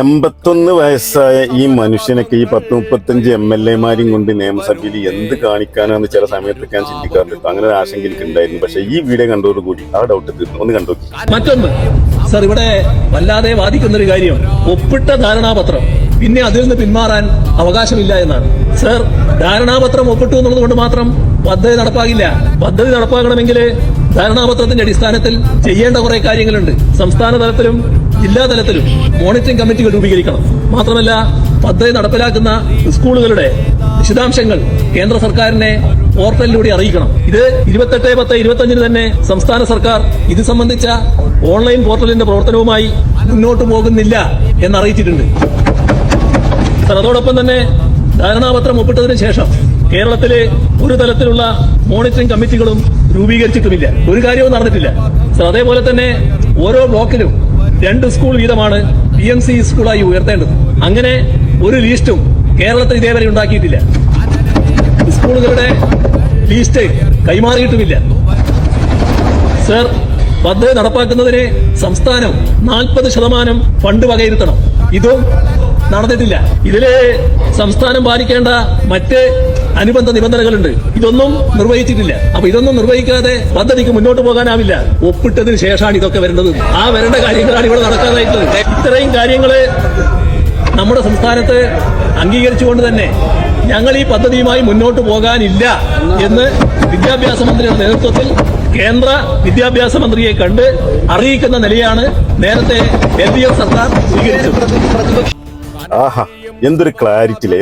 81 വയസ്സായ ഈ മനുഷ്യനൊക്കെ ഈ 10-35 MLA-മാരും കൊണ്ട് നിയമസഭയിൽ എന്ത് കാണിക്കാനാന്ന് ചില സമയത്തൊക്കെ ഞാൻ ചിന്തിക്കാറുണ്ട്. അങ്ങനെ ഒരു ആശങ്ക എനിക്ക് ഉണ്ടായിരുന്നു. പക്ഷെ ഈ വീഡിയോ കണ്ടതോടുകൂടി ആ ഡൗട്ട് തീർന്നു. ഒന്ന് കണ്ടു. മറ്റൊന്ന് സർ, ഇവിടെ വല്ലാതെ വാദിക്കുന്ന ഒരു കാര്യം ഒപ്പിട്ട ധാരണാപത്രം പിന്നെ അതിൽ നിന്ന് പിന്മാറാൻ അവകാശമില്ല എന്നാണ്. സർ, ധാരണാപത്രം ഒപ്പിട്ടു എന്നുള്ളത് കൊണ്ട് മാത്രം പദ്ധതി നടപ്പാകില്ല. പദ്ധതി നടപ്പാക്കണമെങ്കിൽ ധാരണാപത്രത്തിന്റെ അടിസ്ഥാനത്തിൽ ചെയ്യേണ്ട കുറെ കാര്യങ്ങളുണ്ട്. സംസ്ഥാന തലത്തിലും ജില്ലാ തലത്തിലും മോണിറ്ററിംഗ് കമ്മിറ്റികൾ രൂപീകരിക്കണം. മാത്രമല്ല, പദ്ധതി നടപ്പിലാക്കുന്ന സ്കൂളുകളുടെ വിശദാംശങ്ങൾ കേന്ദ്ര സർക്കാരിനെ പോർട്ടലിലൂടെ അറിയിക്കണം. ഇത് 28/10/25 തന്നെ സംസ്ഥാന സർക്കാർ ഇത് സംബന്ധിച്ച ഓൺലൈൻ പോർട്ടലിന്റെ പ്രവർത്തനവുമായി മുന്നോട്ട് പോകുന്നില്ല എന്നറിയിച്ചിട്ടുണ്ട്. സർ, അതോടൊപ്പം തന്നെ ധാരണാപത്രം ഒപ്പിട്ടതിനു ശേഷം കേരളത്തിലെ ഒരു തലത്തിലുള്ള മോണിറ്ററിംഗ് കമ്മിറ്റികളും രൂപീകരിച്ചിട്ടുമില്ല. ഒരു കാര്യവും നടന്നിട്ടില്ല. സർ, അതേപോലെ തന്നെ ഓരോ ബ്ലോക്കിലും 2 സ്കൂൾ വീതമാണ് PMC സ്കൂളായി ഉയർത്തേണ്ടത്. അങ്ങനെ ഒരു ലിസ്റ്റും കേരളത്തിൽ ഇതേവരെ ഉണ്ടാക്കിയിട്ടില്ല. സ്കൂളുകളുടെ ലിസ്റ്റ് കൈമാറിയിട്ടുമില്ല. സർ, പദ്ധതി നടപ്പാക്കുന്നതിന് സംസ്ഥാനം 40% ഫണ്ട് വകയിരുത്തണം. ഇതും നടന്നിട്ടില്ല. ഇതില് സംസ്ഥാനം പാലിക്കേണ്ട മറ്റ് അനുബന്ധ നിബന്ധനകളുണ്ട്. ഇതൊന്നും നിർവഹിച്ചിട്ടില്ല. അപ്പൊ ഇതൊന്നും നിർവഹിക്കാതെ പദ്ധതിക്ക് മുന്നോട്ട് പോകാനാവില്ല. ഒപ്പിട്ടതിന് ശേഷമാണ് ഇതൊക്കെ വരേണ്ടത്. ആ വരേണ്ട കാര്യങ്ങളാണ് ഇവിടെ നടക്കാതായിട്ടുള്ളത്. ഇത്രയും കാര്യങ്ങള് നമ്മുടെ സംസ്ഥാനത്ത് അംഗീകരിച്ചുകൊണ്ട് തന്നെ ഞങ്ങൾ ഈ പദ്ധതിയുമായി മുന്നോട്ട് പോകാനില്ല എന്ന് വിദ്യാഭ്യാസ മന്ത്രിയുടെ നേതൃത്വത്തിൽ കേന്ദ്ര വിദ്യാഭ്യാസ മന്ത്രിയെ കണ്ട് അറിയിക്കുന്ന നിലയാണ് നേരത്തെ LDF സർക്കാർ സ്വീകരിച്ചത്. ആഹാ, എന്തൊരു ക്ലാരിറ്റിയില്ലേ.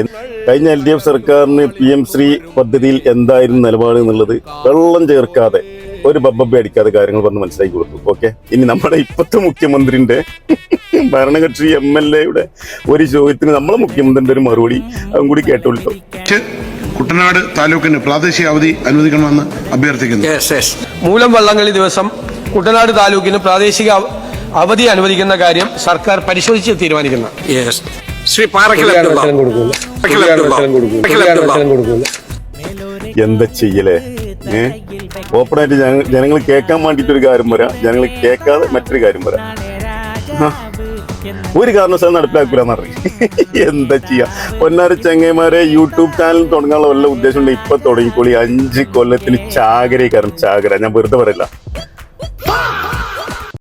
കഴിഞ്ഞ LDF സർക്കാരിന് PM-ശ്രീ പദ്ധതിയിൽ എന്തായിരുന്നു നിലപാട് എന്നുള്ളത് വെള്ളം ചേർക്കാതെ ഒരു ബബ്ബ അടിക്കാതെ കാര്യങ്ങൾ പറഞ്ഞ് മനസ്സിലാക്കി കൊടുത്തു. ഓക്കെ, ഇനി നമ്മുടെ ഇപ്പോഴത്തെ മുഖ്യമന്ത്രിന്റെ ഭരണകക്ഷി MLA-യുടെ ഒരു ചോദ്യത്തിന് നമ്മളെ മുഖ്യമന്ത്രിന്റെ ഒരു മറുപടി അതും കൂടി കേട്ടോളൂ. കുട്ടനാട് താലൂക്കിന് പ്രാദേശിക അവധി അനുവദിക്കണമെന്ന് അഭ്യർത്ഥിക്കുന്നു. മൂലം വള്ളംകളി ദിവസം കുട്ടനാട് താലൂക്കിന് പ്രാദേശിക അവധി അനുവദിക്കുന്ന കാര്യം സർക്കാർ പരിശോധിച്ച് തീരുമാനിക്കുന്നു. എന്താ ചെയ്യലേ? ഓപ്പണായിട്ട് ജനങ്ങൾ കേൾക്കാൻ വേണ്ടിയിട്ടൊരു കാര്യം വരാം, ജനങ്ങൾ കേൾക്കാതെ മറ്റൊരു കാര്യം വരാം. ഒരു കാരണവശാലും നടപ്പിലാക്കൂലെന്ന് പറഞ്ഞു. എന്താ ചെയ്യാ? പൊന്നാര ചങ്ങന്മാരെ യൂട്യൂബ് ചാനൽ തുടങ്ങാനുള്ള വല്ല ഉദ്ദേശം ഉണ്ട്. ഇപ്പൊ തുടങ്ങിക്കോളി. 5 കൊല്ലത്തിന് ചാകരക്കാരൻ ചാകര. ഞാൻ വെറുതെ പറയില്ല.